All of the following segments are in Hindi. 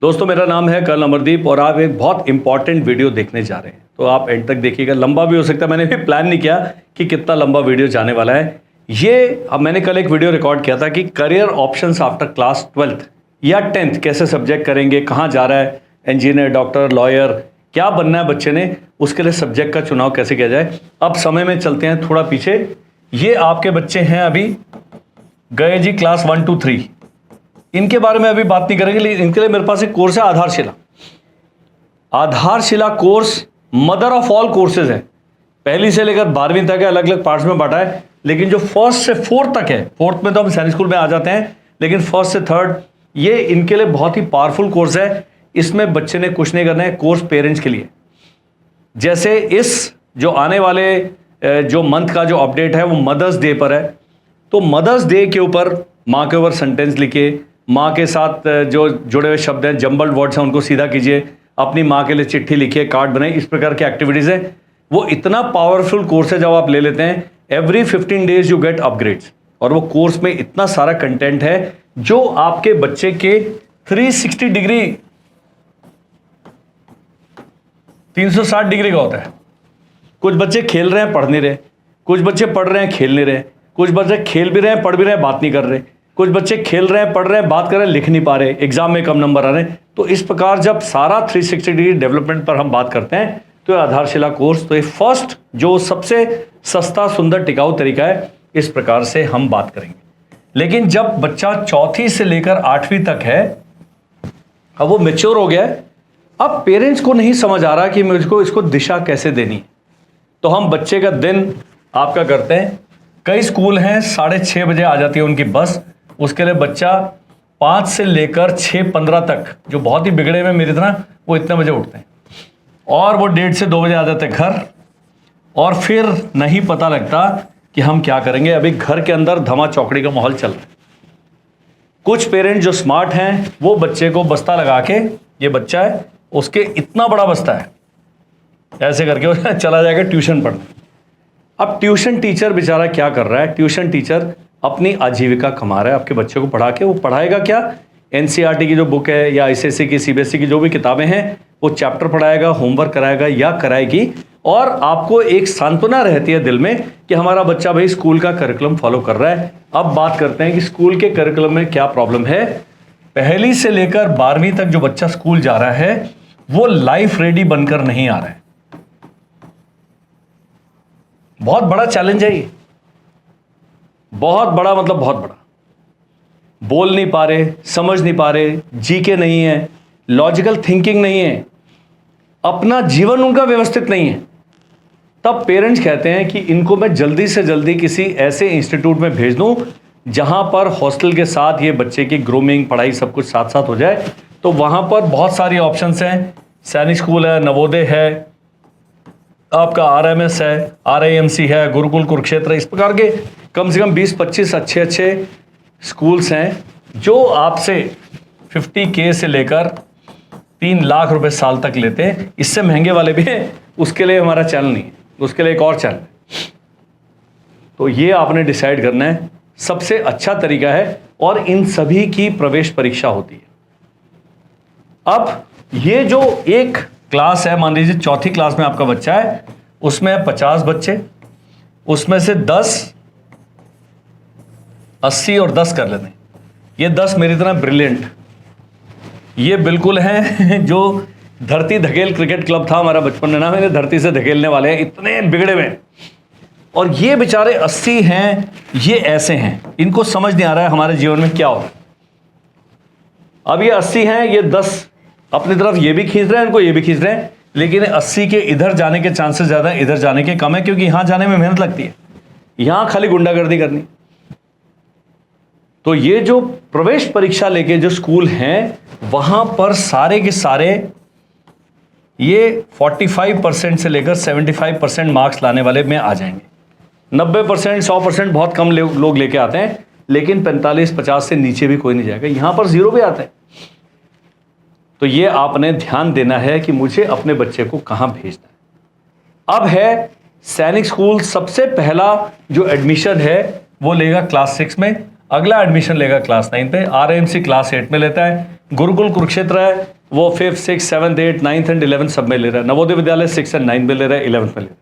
दोस्तों मेरा नाम है कर्नल अमरदीप और आप एक बहुत इंपॉर्टेंट वीडियो देखने जा रहे हैं, तो आप एंड तक देखिएगा। लंबा भी हो सकता है, मैंने भी प्लान नहीं किया कि कितना लंबा वीडियो जाने वाला है। अब मैंने कल एक वीडियो रिकॉर्ड किया था कि career options after class 12th या 10th कैसे सब्जेक्ट करेंगे, कहाँ जा रहा है, इंजीनियर, डॉक्टर, लॉयर, क्या बनना है बच्चे ने, उसके लिए सब्जेक्ट का चुनाव कैसे किया जाए। अब समय में चलते हैं थोड़ा पीछे। ये आपके बच्चे हैं, अभी गए जी क्लास 1 to 3। इनके बारे में अभी बात नहीं करेंगे, लेकिन इनके लिए मेरे पास एक कोर्स है आधारशिला। आधारशिला course mother of all courses है। पहली से लेकर 12वीं तक है, अलग अलग पार्ट्स में बांटा है, लेकिन जो फर्स्ट से फोर्थ तक है, फोर्थ में तो हम सैनिक स्कूल में आ जाते हैं, लेकिन फर्स्ट से थर्ड ये इनके लिए बहुत ही पावरफुल कोर्स है। इसमें बच्चे ने कुछ नहीं करना है, कोर्स पेरेंट्स के लिए। जैसे इस जो आने वाले जो मंथ का जो अपडेट है वो मदर्स डे पर है, तो मदर्स डे के ऊपर माँ के ऊपर सेंटेंस लिखे, माँ के साथ जो जुड़े हुए शब्द हैं, जंबल्ड वर्ड्स हैं, उनको सीधा कीजिए, अपनी माँ के लिए चिट्ठी लिखिए, कार्ड बनाइए, इस प्रकार की एक्टिविटीज़ है। वो इतना पावरफुल कोर्स है, जब आप ले लेते हैं every 15 days you get upgrades. और वो कोर्स में इतना सारा कंटेंट है जो आपके बच्चे के 360 डिग्री 360 डिग्री का होता है। कुछ बच्चे खेल रहे हैं, पढ़ नहीं रहे, कुछ बच्चे पढ़ रहे हैं, खेल नहीं रहे, कुछ बच्चे खेल भी रहे हैं, पढ़ भी रहे हैं, बात नहीं कर रहे, कुछ बच्चे खेल रहे हैं, पढ़ रहे हैं, बात कर रहे हैं, लिख नहीं पा रहे, एग्जाम में कम नंबर आ रहे हैं। तो इस प्रकार जब सारा 360 डिग्री डेवलपमेंट पर हम बात करते हैं, तो आधारशिला कोर्स तो ये फर्स्ट जो सबसे सस्ता, सुंदर, टिकाऊ तरीका है। इस प्रकार से हम बात करेंगे। लेकिन जब बच्चा चौथी से लेकर 8वीं तक है, अब वो मैच्योर हो गया है, अब पेरेंट्स को नहीं समझ आ रहा कि मुझको इसको दिशा कैसे देनी है, तो हम बच्चे का दिन आपका करते हैं। कई स्कूल हैं 6:30 बजे आ जाती है उनकी बस, उसके लिए बच्चा 5 से लेकर 6:15 तक, जो बहुत ही बिगड़े हुए मेरी तरह, वो इतने बजे उठते हैं और वो 1:30 से 2 बजे आ जाते हैं घर, और फिर नहीं पता लगता कि हम क्या करेंगे। अभी घर के अंदर धमा चौकड़ी का माहौल चल रहा है। कुछ पेरेंट जो स्मार्ट हैं वो बच्चे को बस्ता लगा के, ये बच्चा है उसके इतना बड़ा बस्ता है, ऐसे करके वो चला जाएगा ट्यूशन पढ़ने। अब ट्यूशन टीचर बेचारा क्या कर रहा है, ट्यूशन टीचर अपनी आजीविका कमा रहा है आपके बच्चे को पढ़ा के। वो पढ़ाएगा क्या, एनसीईआरटी की जो बुक है या आईसीएसई की, सीबीएसई की जो भी किताबें हैं, वो चैप्टर पढ़ाएगा, होमवर्क कराएगा या कराएगी, और आपको एक सांत्वना रहती है दिल में कि हमारा बच्चा भाई स्कूल का करिकुलम फॉलो कर रहा है। अब बात करते हैं कि स्कूल के करिकुलम में क्या प्रॉब्लम है। पहली से लेकर 12वीं तक जो बच्चा स्कूल जा रहा है वो लाइफ रेडी बनकर नहीं आ रहा है। बहुत बड़ा चैलेंज है ये, बहुत बड़ा, मतलब बहुत बड़ा। बोल नहीं पा रहे, समझ नहीं पा रहे, जीके नहीं है, लॉजिकल थिंकिंग नहीं है, अपना जीवन उनका व्यवस्थित नहीं है। तब पेरेंट्स कहते हैं कि इनको मैं जल्दी से जल्दी किसी ऐसे इंस्टीट्यूट में भेज दूं जहां पर हॉस्टल के साथ ये बच्चे की ग्रूमिंग, पढ़ाई सब कुछ साथ साथ हो जाए। तो वहां पर बहुत सारी ऑप्शंस हैं। सैनिक स्कूल है, नवोदय है, आपका आरएमएस है, आरआईएमसी है, गुरुकुल कुरुक्षेत्र, इस प्रकार के कम से कम 20-25 अच्छे स्कूल्स हैं जो आपसे 50K से लेकर 3 लाख रुपए साल तक लेते हैं। इससे महंगे वाले भी हैं, उसके लिए हमारा चैनल नहीं है, उसके लिए एक और चैनल है। तो ये आपने डिसाइड करना है, सबसे अच्छा तरीका है, और इन सभी की प्रवेश परीक्षा होती है। अब ये जो एक क्लास है, मान लीजिए चौथी क्लास में आपका बच्चा है, उसमें 50 बच्चे, उसमें से 10 80 और 10 कर लेते हैं। ये 10 मेरी तरह ब्रिलियंट, ये बिल्कुल हैं जो धरती धकेल क्रिकेट क्लब था हमारा बचपन में ना, मैंने धरती से धकेलने वाले हैं, इतने बिगड़े हुए। और ये बेचारे 80 हैं, ये ऐसे हैं, इनको समझ नहीं आ रहा है हमारे जीवन में क्या हो रहा है। अब ये 80 हैं, ये 10 अपनी तरफ ये भी खींच रहे हैं, इनको ये भी खींच रहे हैं, लेकिन 80 के इधर जाने के चांसेस ज्यादा है, इधर जाने के कम है, क्योंकि यहां जाने में मेहनत लगती है, यहां खाली गुंडागर्दी करनी। तो ये जो प्रवेश परीक्षा लेके जो स्कूल हैं, वहां पर सारे के सारे ये 45% से लेकर 75% मार्क्स लाने वाले में आ जाएंगे। 90%, 100% बहुत कम लोग लेके आते हैं, लेकिन 45-50 से नीचे भी कोई नहीं जाएगा। यहां पर 0 भी आता है। तो ये आपने ध्यान देना है कि मुझे अपने बच्चे को कहां भेजना है। अब है सैनिक स्कूल, सबसे पहला जो एडमिशन है वो लेगा क्लास 6 में, अगला एडमिशन लेगा क्लास 9 पे, आरएमसी क्लास 8 में लेता है, गुरुकुल कुरुक्षेत्र है वो 5th 6th 7th 8th 9th and 11th सब में ले रहा है। Navodaya Vidyalaya 6th and 9th में ले रहा है, 11th में ले रहा है।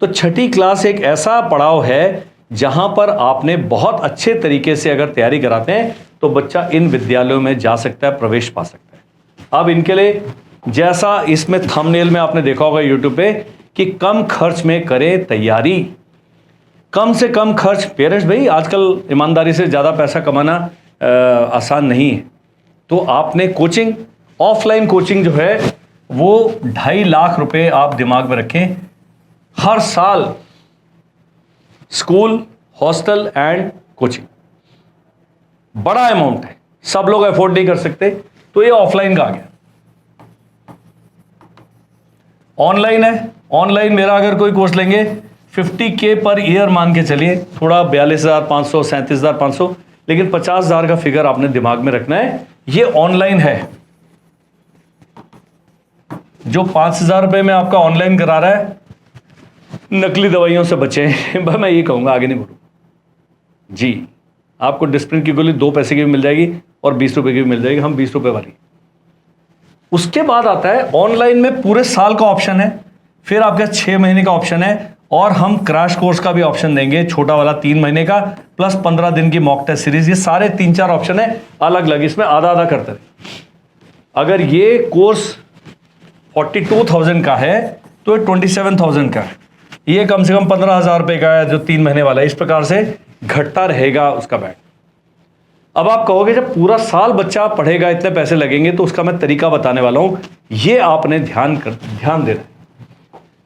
तो छठी क्लास एक ऐसा पड़ाव है जहां पर आपने बहुत अच्छे तरीके से अगर तैयारी कराते हैं तो बच्चा इन विद्यालयों में जा सकता है, प्रवेश पा सकता है। अब इनके लिए जैसा इसमें थंबनेल में आपने देखा होगा यूट्यूब पे कि कम खर्च में करें तैयारी, कम से कम खर्च। पेरेंट्स भाई आजकल ईमानदारी से ज़्यादा पैसा कमाना आसान नहीं है, तो आपने कोचिंग, ऑफलाइन कोचिंग जो है वो 2.5 लाख रुपए आप दिमाग में रखें हर साल, स्कूल, हॉस्टल एंड कोचिंग। बड़ा अमाउंट है, सब लोग अफोर्ड नहीं कर सकते, तो ये ऑफलाइन का आ गया। ऑनलाइन है, ऑनलाइन मेरा अगर कोई कोर्स लेंगे 50K पर ईयर मान के चलिए, थोड़ा 42,500 37,500, लेकिन 50,000 का फिगर आपने दिमाग में रखना है। ये ऑनलाइन है। जो 5,000 रुपए में आपका ऑनलाइन करा रहा है, नकली दवाइयों से बचें। मैं ये कहूंगा, आगे नहीं बोलूँ जी। आपको डिस्प्रिन की गोली 2 पैसे की भी मिल जाएगी और 20 रुपए की भी मिल जाएगी, हम 20 रुपए वाली। उसके बाद आता है ऑनलाइन में पूरे साल का ऑप्शन है, फिर आपका 6 महीने का ऑप्शन है, और हम क्रैश कोर्स का भी ऑप्शन देंगे, छोटा वाला 3 महीने का प्लस 15 दिन की मॉक टेस्ट सीरीज। ये सारे 3-4 ऑप्शन है अलग अलग, इसमें आधा आधा करते रहे। अगर ये कोर्स 42,000 का है तो ये 27,000 का है, ये कम से कम 15,000 रुपए का है जो 3 महीने वाला है। इस प्रकार से घटता रहेगा उसका बैग। अब आप कहोगे जब पूरा साल बच्चा पढ़ेगा इतने पैसे लगेंगे, तो उसका मैं तरीका बताने वाला हूं, ये आपने ध्यान देना है।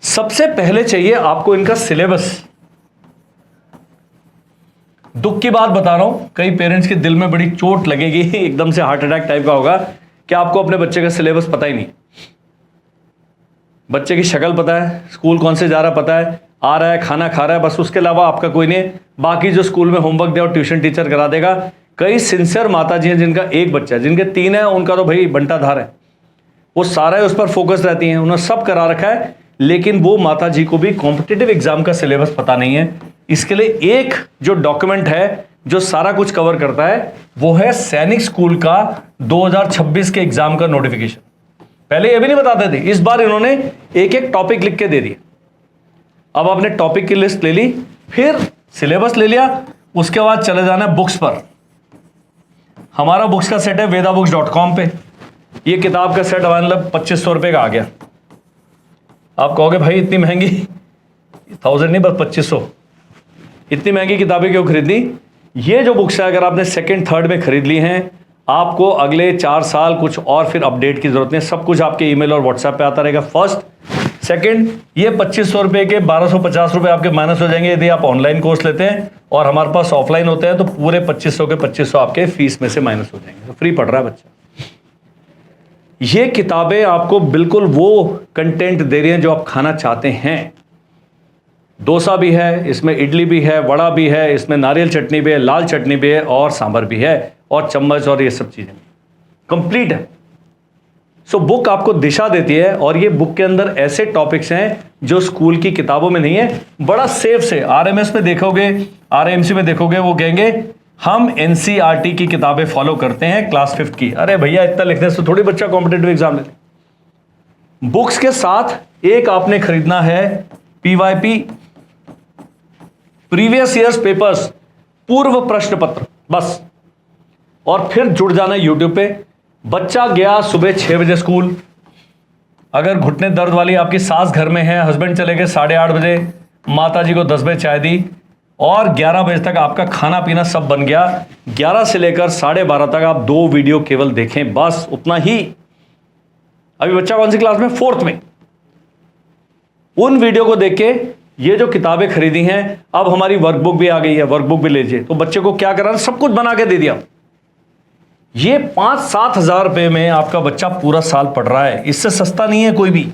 सबसे पहले चाहिए आपको इनका सिलेबस। दुख की बात बता रहा हूं, कई पेरेंट्स के दिल में बड़ी चोट लगेगी, एकदम से हार्ट अटैक टाइप का होगा कि आपको अपने बच्चे का सिलेबस पता ही नहीं। बच्चे की शक्ल पता है, स्कूल कौन से जा रहा पता है, आ रहा है, खाना खा रहा है, बस उसके अलावा आपका कोई नहीं। बाकी जो स्कूल में होमवर्क दे और ट्यूशन टीचर करा देगा। कई सिंसियर माता जी हैं जिनका एक बच्चा है, जिनके 3 है, उनका तो भाई बंटाधार है, वो सारा उस पर फोकस रहती हैं, उन्होंने सब करा रखा है, लेकिन वो माता जी को भी कॉम्पिटिटिव एग्जाम का सिलेबस पता नहीं है। इसके लिए एक जो डॉक्यूमेंट है जो सारा कुछ कवर करता है, वो है सैनिक स्कूल का 2026 के एग्जाम का नोटिफिकेशन। पहले ये भी नहीं बताते थे, इस बार इन्होंने एक एक टॉपिक लिख के दे दिए। अब आपने टॉपिक की लिस्ट ले ली, फिर सिलेबस ले लिया, उसके बाद चले जाना बुक्स पर। हमारा बुक्स का सेट है vedabooks.com पे। ये किताब का सेट मतलब 2500 रुपए का आ गया। आप कहोगे भाई इतनी महंगी, 1000 नहीं बस 2500, इतनी महंगी किताबें क्यों खरीदनी? ये जो बुक्स है अगर आपने 2nd 3rd में खरीद ली हैं, आपको अगले 4 साल कुछ और फिर अपडेट की जरूरत नहीं, सब कुछ आपके ईमेल और व्हाट्सएप पे आता रहेगा। फर्स्ट, सेकंड, ये 2500 रुपए के 1250 रुपए आपके माइनस हो जाएंगे यदि आप ऑनलाइन कोर्स लेते हैं, और हमारे पास ऑफलाइन होते हैं तो पूरे 2500 के 2500 आपके फीस में से माइनस हो जाएंगे, तो फ्री पढ़ रहा है बच्चा। ये किताबें आपको बिल्कुल वो कंटेंट दे रही हैं जो आप खाना चाहते हैं। डोसा भी है इसमें, इडली भी है, वड़ा भी है इसमें, नारियल चटनी भी है, लाल चटनी भी है, और सांभर भी है, और चम्मच और ये सब चीजें कंप्लीट है। सो बुक आपको दिशा देती है, और ये बुक के अंदर ऐसे टॉपिक्स हैं जो स्कूल की किताबों में नहीं है। बड़ा सेफ से आरएमएस में देखोगे, आरएमसी में देखोगे, वो कहेंगे हम एनसीईआरटी की किताबें फॉलो करते हैं क्लास 5th की। अरे भैया इतना लिखने से थोड़ी बच्चा कॉम्पिटेटिव एग्जाम ले। बुक्स के साथ एक आपने खरीदना है पीवाईपी, प्रीवियस ईयर्स पेपर्स, पूर्व प्रश्न पत्र, बस। और फिर जुड़ जाना यूट्यूब पे। बच्चा गया सुबह 6 बजे स्कूल, अगर घुटने दर्द वाली आपकी सास घर में है, हस्बैंड चले गए 8:30 बजे, माता जी को 10 बजे चाय दी, और 11 बजे तक आपका खाना पीना सब बन गया। 11 से लेकर 12:30 तक आप 2 वीडियो केवल देखें, बस उतना ही। अभी बच्चा कौन सी क्लास में? 4th में। उन वीडियो को देख के ये जो किताबें खरीदी हैं, अब हमारी वर्कबुक भी आ गई है, वर्कबुक भी लीजिए। तो बच्चे को क्या करा, सब कुछ बना के दे दिया। ये 5-7 हजार रुपए में आपका बच्चा पूरा साल पढ़ रहा है, इससे सस्ता नहीं है कोई भी।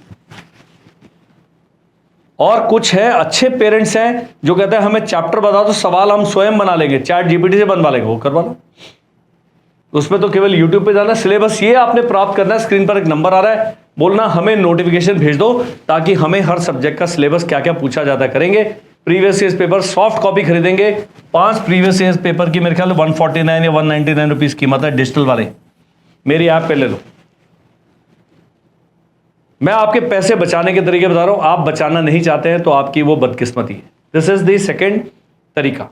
और कुछ है अच्छे पेरेंट्स हैं जो कहते हैं हमें चैप्टर बता दो, सवाल हम स्वयं बना लेंगे, चैट जीपीटी से बनवा लेंगे, वो करवा लो। उसमें तो केवल यूट्यूब पे जाना, सिलेबस ये आपने प्राप्त करना है। स्क्रीन पर एक नंबर आ रहा है, बोलना हमें नोटिफिकेशन भेज दो, ताकि हमें हर सब्जेक्ट का सिलेबस क्या क्या पूछा जाता है करेंगे। Previous years paper soft copy खरीदेंगे, 5 प्रीवियस ईयर्स पेपर की मेरे ख्याल 149 या 199 रुपीज कीमत है, डिजिटल वाले। मेरी ऐप पे ले लो। मैं आपके पैसे बचाने के तरीके बता रहा हूं, आप बचाना नहीं चाहते हैं तो आपकी वो बदकिस्मती है। दिस इज द सेकेंड तरीका।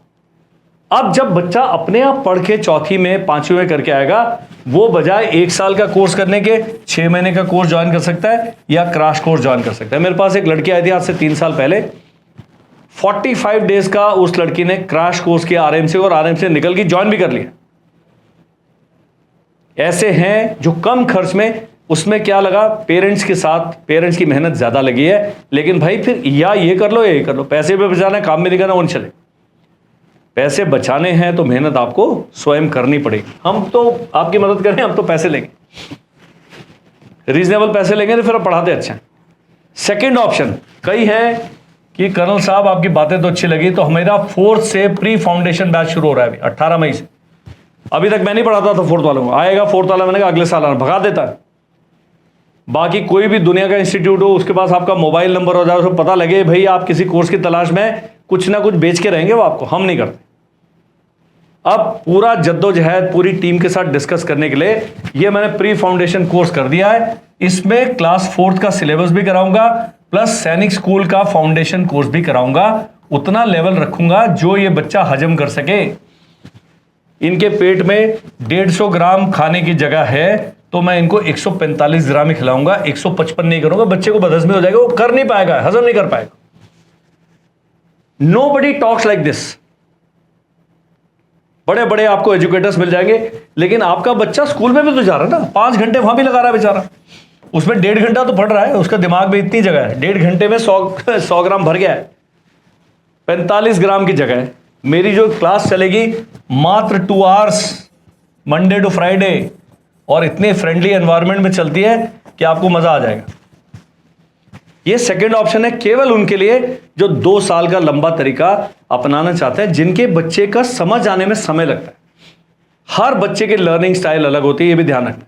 अब जब बच्चा अपने आप पढ़ के चौथी में पांचवी में करके आएगा, वो बजाय 1 साल का कोर्स करने के 6 महीने का कोर्स ज्वाइन कर सकता है या क्रैश कोर्स ज्वाइन कर सकता है। मेरे पास एक लड़की आई थी आज से 3 साल पहले, 45 डेज का उस लड़की ने क्रैश कोर्स किया आरएमसी, और आरएमसी निकल के ज्वाइन भी कर लिया। ऐसे हैं जो कम खर्च में, उसमें क्या लगा, पेरेंट्स के साथ पेरेंट्स की मेहनत ज्यादा लगी है, लेकिन भाई फिर या ये कर लो या ये कर लो, पैसे भी बचाना है, काम भी नहीं करना, वो नहीं चले। पैसे बचाने हैं तो मेहनत आपको स्वयं करनी पड़ेगी। हम तो आपकी मदद करें, हम तो पैसे लेंगे, रीजनेबल पैसे लेंगे तो फिर आप पढ़ाते अच्छा है। सेकेंड ऑप्शन, कई है कि कर्नल साहब आपकी बातें तो अच्छी लगी, तो हमारा 4th से प्री फाउंडेशन बैच शुरू हो रहा है अभी 18 मई से। अभी तक मैं नहीं पढ़ाता था 4th वालों को, आएगा 4th वाला, मैंने कहा अगले साल आना, भगा देता है। बाकी कोई भी दुनिया का इंस्टीट्यूट हो, उसके पास आपका मोबाइल नंबर हो जाए, उसको पता लगे भाई आप किसी कोर्स की तलाश में, कुछ ना कुछ बेच के रहेंगे वो आपको, हम नहीं करते। अब पूरा जद्दोजहद पूरी टीम के साथ डिस्कस करने के लिए ये मैंने प्री फाउंडेशन कोर्स कर दिया है। इसमें क्लास 4th का सिलेबस भी कराऊंगा, प्लस सैनिक स्कूल का फाउंडेशन कोर्स भी कराऊंगा। उतना लेवल रखूंगा जो ये बच्चा हजम कर सके। इनके पेट में 150 ग्राम खाने की जगह है, तो मैं इनको 145 ग्राम ही खिलाऊंगा, 155 नहीं करूंगा। बच्चे को बदहजमी हो जाएगा, वो कर नहीं पाएगा, हजम नहीं कर पाएगा। Nobody talks like this. बड़े बड़े आपको एजुकेटर्स मिल जाएंगे, लेकिन आपका बच्चा स्कूल में भी तो जा रहा है ना, 5 घंटे वहां भी लगा रहा है बेचारा, उसमें 1.5 घंटा तो पढ़ रहा है, उसका दिमाग में इतनी जगह है, 1.5 घंटे में 100 ग्राम भर गया है। 45 ग्राम की जगह है। मेरी जो क्लास चलेगी मात्र 2 आवर्स, मंडे टू फ्राइडे, और इतने फ्रेंडली एनवायरनमेंट में चलती है कि आपको मजा आ जाएगा। ये सेकंड ऑप्शन है केवल उनके लिए जो 2 साल का लंबा तरीका अपनाना चाहते हैं, जिनके बच्चे का समझ आने में समय लगता है। हर बच्चे की लर्निंग स्टाइल अलग होती है, ये भी ध्यान रखना।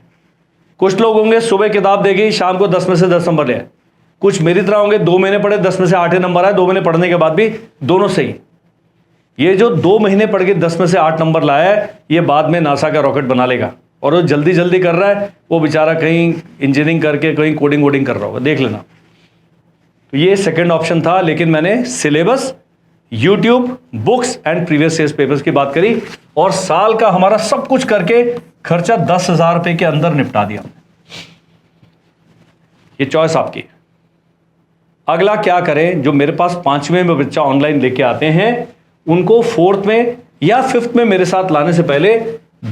कुछ लोग होंगे सुबह किताब देगी, शाम को 10 में से 10 नंबर ले आए। कुछ मेरी तरह होंगे 2 महीने पढ़े, 10 में से 8 नंबर आए, 2 महीने पढ़ने के बाद भी दोनों सही। ये जो 2 महीने पढ़ के 10 में से 8 नंबर लाया है, ये बाद में नासा का रॉकेट बना लेगा। और वो जल्दी जल्दी कर रहा है, वो बेचारा कहीं इंजीनियरिंग करके कहीं कोडिंग वोडिंग कर रहा होगा, देख लेना। तो ये सेकंड ऑप्शन था, लेकिन मैंने syllabus, YouTube, books and previous year papers की बात करी, और साल का हमारा सब कुछ करके खर्चा 10,000 रुपए के अंदर निपटा दिया। ये चॉइस आपकी है। अगला क्या करें, जो मेरे पास 5वें में बच्चा ऑनलाइन लेके आते हैं, उनको 4th में या 5th में मेरे साथ लाने से पहले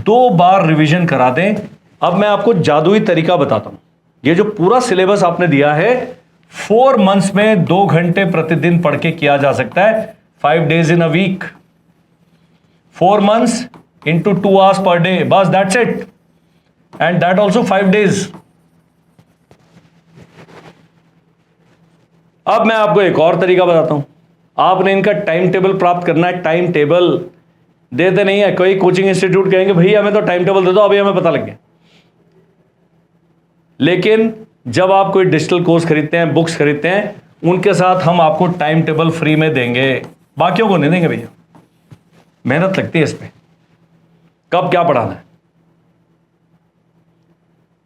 2 बार रिवीजन करा दें। अब मैं आपको जादुई तरीका बताता हूं। ये जो पूरा सिलेबस आपने दिया है, 4 मंथ्स में 2 घंटे प्रतिदिन पढ़ के किया जा सकता है, 5 days in a week, 4 months into 2 hours per day, बस that's it, and that also 5 days। अब मैं आपको एक और तरीका बताता हूं। आपने इनका टाइम टेबल प्राप्त करना है। टाइम टेबल देते नहीं है, कोई कोचिंग इंस्टीट्यूट कहेंगे भैया हमें तो टाइम टेबल दे दो, अभी हमें पता लग गया। लेकिन जब आप कोई डिजिटल कोर्स खरीदते हैं, बुक्स खरीदते हैं, उनके साथ हम आपको टाइम टेबल फ्री में देंगे, बाकियों को नहीं देंगे भैया, मेहनत लगती है इसमें, कब क्या पढ़ाना है।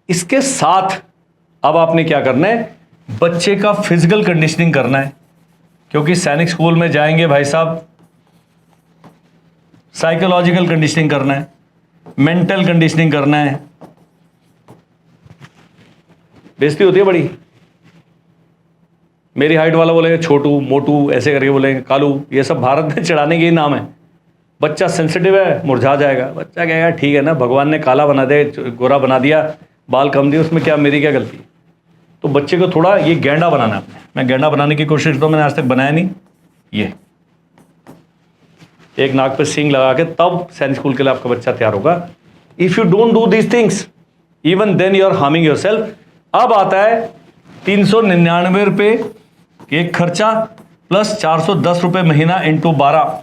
इसके साथ अब आपने क्या करना है, बच्चे का फिजिकल कंडीशनिंग करना है, क्योंकि सैनिक स्कूल में जाएंगे भाई साहब, साइकोलॉजिकल कंडीशनिंग करना है, मेंटल कंडीशनिंग करना है। बेइज्जती होती है बड़ी। मेरी हाइट वाला बोलेंगे छोटू, मोटू, ऐसे करके बोलेंगे कालू, ये सब भारत में चिढ़ाने के ही नाम है। बच्चा सेंसिटिव है, मुरझा जाएगा। बच्चा कहेगा ठीक है ना, भगवान ने काला बना दे, गोरा बना दिया, बाल कम दिए, उसमें क्या, मेरी क्या गलती। तो बच्चे को थोड़ा ये गैंडा बनाना है। मैं गैंडा बनाने की कोशिश तो मैंने आज तक बनाया नहीं। ये एक नाक पे सींग लगा के तब सैनिक स्कूल के लिए आपका बच्चा तैयार होगा। If you don't do these things, even then you are harming yourself. अब आता है 399 रुपये एक खर्चा प्लस 410 रुपये महीना इंटू 12।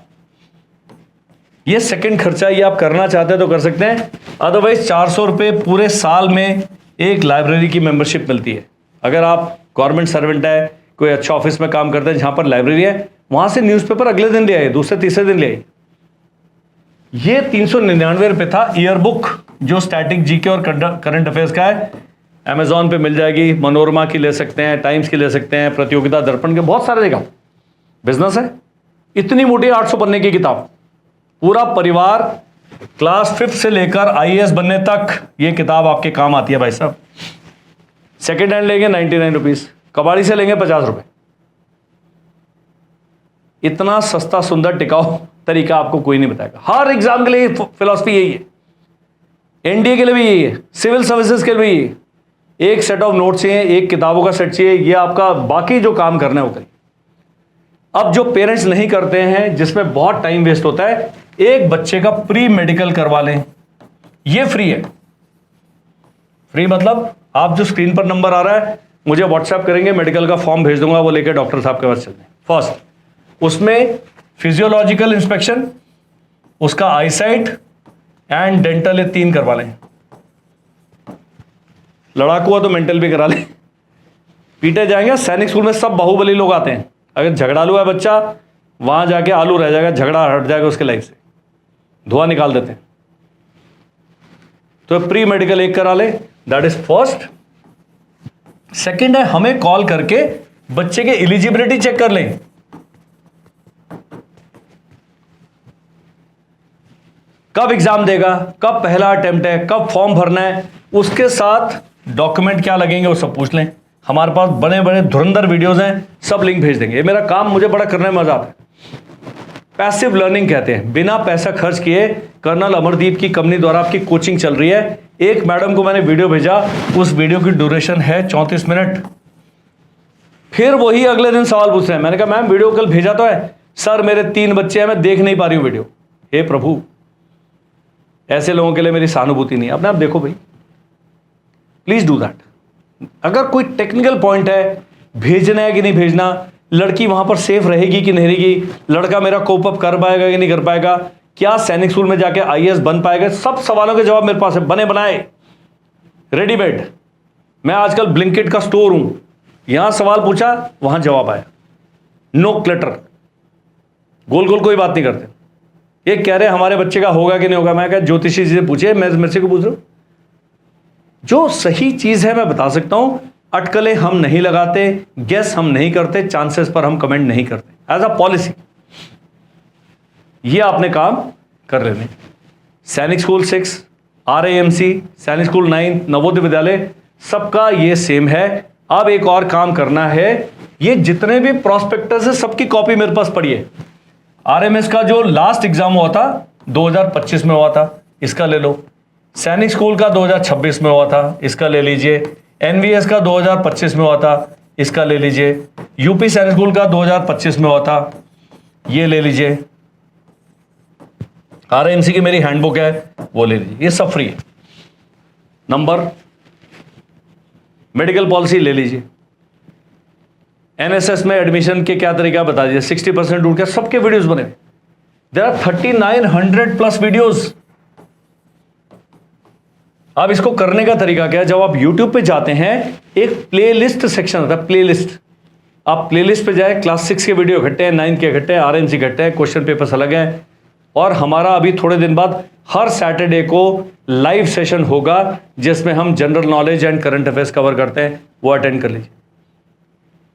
ये सेकंड खर्चा, ये आप करना चाहते हैं तो कर सकते हैं, अदरवाइज 400 रुपये पूरे साल में एक लाइब्रेरी की मेंबरशिप मिलती है। अगर आप गवर्नमेंट सर्वेंट है, कोई अच्छा ऑफिस में काम करते हैं जहां पर लाइब्रेरी है, वहां से न्यूज़पेपर अगले दिन ले आए, दूसरे तीसरे दिन ले आए। ये 399 रुपये था ईयर बुक, जो स्टैटिक जीके और करंट अफेयर्स का है, अमेजॉन पे मिल जाएगी, मनोरमा की ले सकते हैं, टाइम्स की ले सकते हैं, प्रतियोगिता दर्पण के बहुत सारे जगह बिजनेस है। इतनी मोटी 800 पन्ने की किताब, पूरा परिवार क्लास 5 से लेकर आईएएस बनने तक ये किताब आपके काम आती है भाई साहब। सेकेंड हैंड लेंगे 99 रुपीज, कबाड़ी से लेंगे 50 रुपए। इतना सस्ता सुंदर टिकाऊ तरीका आपको कोई नहीं बताएगा। हर एग्जाम के लिए फिलॉसफी यही है, एनडीए के लिए भी यही है, सिविल सर्विसेज के लिए भी यही है। एक सेट ऑफ नोट्स चाहिए, एक किताबों का सेट चाहिए, ये आपका बाकी जो काम करना है वो करिए। अब जो पेरेंट्स नहीं करते हैं, जिसमें बहुत टाइम वेस्ट होता है, एक बच्चे का प्री मेडिकल करवा लें, ये फ्री है। फ्री मतलब आप जो स्क्रीन पर नंबर आ रहा है मुझे व्हाट्सएप करेंगे, मेडिकल का फॉर्म भेज दूंगा, वो लेकर डॉक्टर साहब के पास चलते हैं। फर्स्ट उसमें फिजियोलॉजिकल इंस्पेक्शन, उसका आईसाइट एंड डेंटल, ये 3 करवा लें। लड़ाकू हुआ तो मेंटल भी करा लें। पीटे जाएंगे। सैनिक स्कूल में सब बाहुबली लोग आते हैं। अगर झगड़ालू है बच्चा, वहां जाके आलू रह जाएगा, झगड़ा हट जाएगा उसके लाइफ से, धुआं निकाल देते हैं। तो प्री मेडिकल एक करा ले, दैट इज फर्स्ट। सेकंड है, हमें कॉल करके बच्चे के एलिजिबिलिटी चेक कर लें। कब एग्जाम देगा, कब पहला अटेम्प्ट है, कब फॉर्म भरना है, उसके साथ डॉक्यूमेंट क्या लगेंगे वो सब पूछ लें। हमारे पास बड़े बड़े धुरंधर वीडियोस हैं, सब लिंक भेज देंगे। ये मेरा काम मुझे बड़ा करने में मजा आता है। पैसिव लर्निंग कहते हैं, बिना पैसा खर्च किए कर्नल अमरदीप की कंपनी द्वारा आपकी कोचिंग चल रही है। एक मैडम को मैंने वीडियो भेजा, उस वीडियो की ड्यूरेशन है 34 मिनट। फिर वही अगले दिन सवाल पूछ रहे हैं। मैंने कहा मैम वीडियो कल भेजा तो है। सर मेरे 3 बच्चे हैं, मैं देख नहीं पा रही हूं वीडियो। हे प्रभु, ऐसे लोगों के लिए मेरी सहानुभूति नहीं है। अपने आप देखो भाई, प्लीज डू दैट। अगर कोई टेक्निकल पॉइंट है, भेजना है कि नहीं भेजना, लड़की वहां पर सेफ रहेगी कि नहीं रहेगी, लड़का मेरा कोप अप कर पाएगा कि नहीं कर पाएगा, क्या सैनिक स्कूल में जाके आईएएस बन पाएगा, सब सवालों के जवाब मेरे पास है, बने बनाए रेडीमेड। मैं आजकल ब्लिंकिट का स्टोर हूं, यहां सवाल पूछा वहां जवाब आया, नो क्लटर, गोल गोल कोई बात नहीं करते। ये कह रहे हमारे बच्चे का होगा कि नहीं होगा, मैं कहा ज्योतिषी जी से पूछिए, मैं मेरे से को पूछ रहा हूं। जो सही चीज है मैं बता सकता हूं, अटकलें हम नहीं लगाते, गेस हम नहीं करते, चांसेस पर हम कमेंट नहीं करते, एज अ पॉलिसी। ये आपने काम कर लेने। सैनिक स्कूल 6, RAMC, सैनिक स्कूल 9, नवोदय विद्यालय, सबका ये सेम है। अब एक और काम करना है, ये जितने भी प्रोस्पेक्टस है सबकी कॉपी मेरे पास पड़ी है। RMS का जो लास्ट एग्जाम हुआ था 2025 में हुआ था, इसका ले लो। सैनिक स्कूल का 2026 में हुआ था, इसका ले लीजिए। NVS का 2025 में हुआ था, इसका ले लीजिए। यूपी सैनिक स्कूल का 2025 में हुआ था, ये ले लीजिए। RAMC की मेरी हैंडबुक है, वो ले लीजिए। ये सब फ्री है। नंबर, मेडिकल पॉलिसी ले लीजिए। NSS में एडमिशन के क्या तरीका बता दीजिए, 60% रूट, क्या सबके वीडियोस बने। There are 3900 plus videos. अब इसको करने का तरीका क्या है, जब आप YouTube पे जाते हैं, एक प्लेलिस्ट सेक्शन होता है, प्लेलिस्ट। आप प्लेलिस्ट पे जाए, क्लास 6 के वीडियो इकट्ठे हैं, 9 के इकट्ठे हैं, RMC इकट्ठे हैं, क्वेश्चन पेपर्स अलग हैं। और हमारा अभी थोड़े दिन बाद हर सैटरडे को लाइव सेशन होगा, जिसमें हम general knowledge and current affairs cover करते हैं, वो अटेंड कर लीजिए।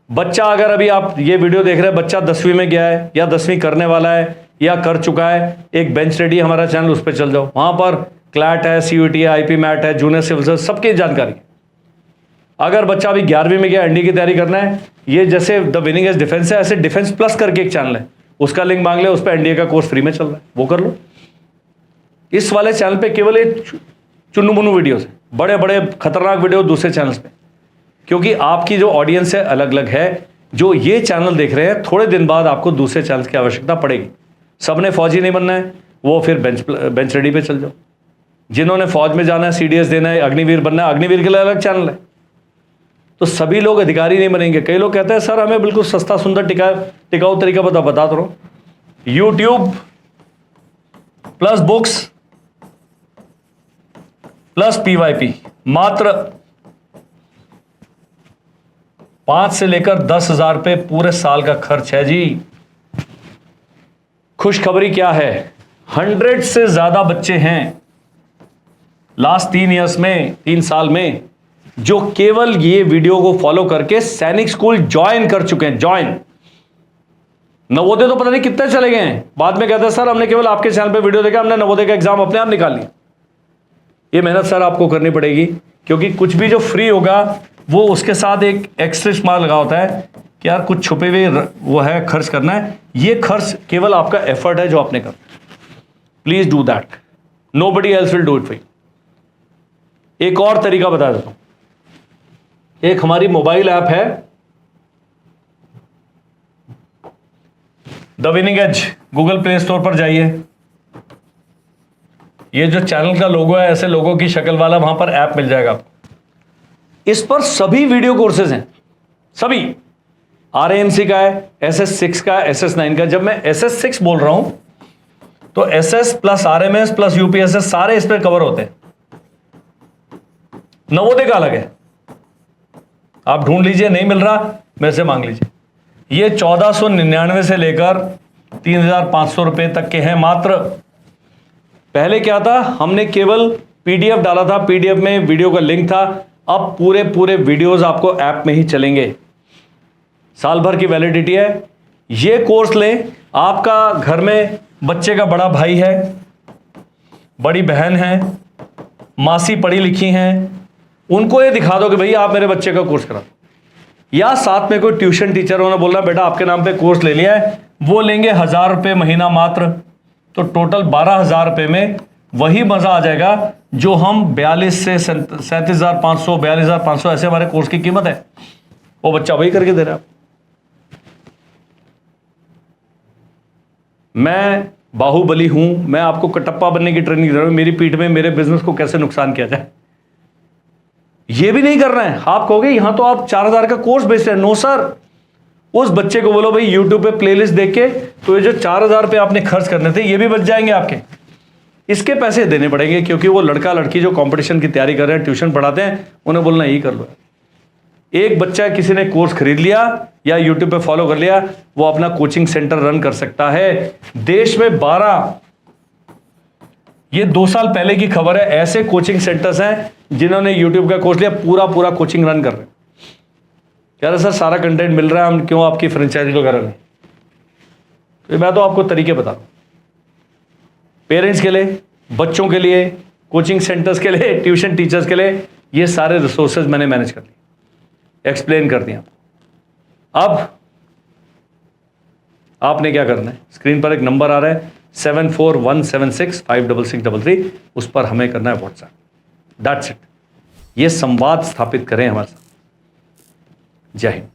बच्चा, अगर अभी आप ये वीडियो देख रहे हैं, बच्चा 10वीं में गया है या 10वीं करने वाला है या कर चुका है, एक बेंच रेडी हमारा चैनल, उस पर चल जाओ। वहां पर क्लैट है, CUET है, IP मैट है, जूनियर सिविल, सबकी जानकारी। अगर बच्चा अभी 11वीं में गया, NDA की तैयारी करना है, ये जैसे द विनिंग एज डिफेंस है, ऐसे डिफेंस प्लस करके एक चैनल है, उसका लिंक मांग ले, उस पर NDA का कोर्स फ्री में चल रहा है, वो कर लो। इस वाले चैनल पे केवल एक चुन्नू मुन्नू वीडियोस है, बड़े बड़े खतरनाक वीडियो दूसरे चैनल्स पे, क्योंकि आपकी जो ऑडियंस है अलग अलग है। जो ये चैनल देख रहे हैं, थोड़े दिन बाद आपको दूसरे चैनल की आवश्यकता पड़ेगी। सबने फौजी नहीं बनना है, वो फिर बेंच रेडी पे चल जाओ। जिन्होंने फौज में जाना है, CDS देना है, अग्निवीर बनना है, अग्निवीर के लिए अलग चैनल है। तो सभी लोग अधिकारी नहीं बनेंगे। कई लोग कहते हैं सर हमें बिल्कुल सस्ता सुंदर टिकाऊ तरीका बता तो रहो। YouTube plus books plus PYP, मात्र 5 से लेकर 10,000 रुपये पूरे साल का खर्च है जी। खुशखबरी क्या है, 100 से ज्यादा बच्चे हैं लास्ट 3 साल में जो केवल ये वीडियो को फॉलो करके सैनिक स्कूल ज्वाइन कर चुके हैं। ज्वाइन, नवोदय तो पता नहीं कितने चले गए हैं। बाद में कहते हैं सर हमने केवल आपके चैनल पे वीडियो देखा, हमने नवोदय का एग्जाम अपने आप निकाल लिया। ये मेहनत सर आपको करनी पड़ेगी, क्योंकि कुछ भी जो फ्री होगा वो उसके साथ एक एक्स्ट्रा मार्क लगा होता है कि यार कुछ छुपे हुए वो है, खर्च करना है। ये खर्च केवल आपका एफर्ट है जो आपने कर। Please do that, nobody else will do it for you. एक और तरीका बता देता हूं। एक हमारी मोबाइल ऐप है the winning edge, Google Play Store पर जाइए। ये जो चैनल का लोगो है, ऐसे लोगों की शक्ल वाला, वहां पर ऐप मिल जाएगा आपको। इस पर सभी वीडियो कोर्सेज हैं, सभी। RAMC का है, SS6 का, SS9 का। जब मैं SS6 बोल रहा हूं तो SS plus RMS plus UPSS सारे इस पर कवर होते हैं। नवोदय का अलग है, आप ढूंढ लीजिए, नहीं मिल रहा मेरे से मांग लीजिए। ये 1499 से लेकर 3500 रुपए तक के हैं मात्र। पहले क्या था, हमने केवल PDF डाला था, PDF में वीडियो का लिंक था। अब पूरे वीडियोस आपको ऐप में ही चलेंगे। साल भर की वैलिडिटी है। ये कोर्स लें। आपका घर में बच्चे का बड़ा भाई है, बड़ी बहन है, मासी पढ़ी लिखी हैं, उनको ये दिखा दो कि भैया आप मेरे बच्चे का कोर्स करा। या साथ में कोई ट्यूशन टीचर, उन्होंने बोलना बेटा आपके नाम पे कोर्स ले लिया है, वो लेंगे 1000 रुपये महीना मात्र। तो टोटल 12,000 रुपये में वही मजा आ जाएगा जो हम 42 से 37,500, 42,500 ऐसे हमारे कोर्स की कीमत है, वो बच्चा वही करके दे रहा है। मैं बाहुबली हूं, मैं आपको कटप्पा बनने की ट्रेनिंग दे रहा हूं, मेरी पीठ में मेरे बिजनेस को कैसे नुकसान किया जाए, ये भी नहीं कर रहे हैं। आप कहोगे यहां तो आप 4,000 का कोर्स बेच रहे हैं। नो सर, उस बच्चे को बोलो भाई यूट्यूब पे प्लेलिस्ट देख के, तो ये जो 4,000 रुपये आपने खर्च करने थे ये भी बच जाएंगे आपके। इसके पैसे देने पड़ेंगे, क्योंकि वो लड़का लड़की जो कंपटीशन की तैयारी कर रहे हैं, ट्यूशन पढ़ाते हैं, उन्हें बोलना यही कर लो। एक बच्चा किसी ने कोर्स खरीद लिया या यूट्यूब पे फॉलो कर लिया, वो अपना कोचिंग सेंटर रन कर सकता है। देश में 12, ये 2 साल पहले की खबर है, ऐसे कोचिंग सेंटर्स हैं जिन्होंने यूट्यूब का कोर्स लिया, पूरा कोचिंग रन कर रहे हैं। कह रहे सर सारा कंटेंट मिल रहा है, हम क्यों आपकी फ्रेंचाइजी वगैरह नहीं। तो मैं तो आपको तरीके बता रहा हूं, पेरेंट्स के लिए, बच्चों के लिए, कोचिंग सेंटर्स के लिए, ट्यूशन टीचर्स के लिए, ये सारे रिसोर्सेज मैंने मैनेज कर लिए, एक्सप्लेन कर दिया। अब आपने क्या करना है, स्क्रीन पर एक नंबर आ रहा है 7417656633, उस पर हमें करना है व्हाट्सएप। That's it. ये संवाद स्थापित करें हमारे साथ। जय हिंद।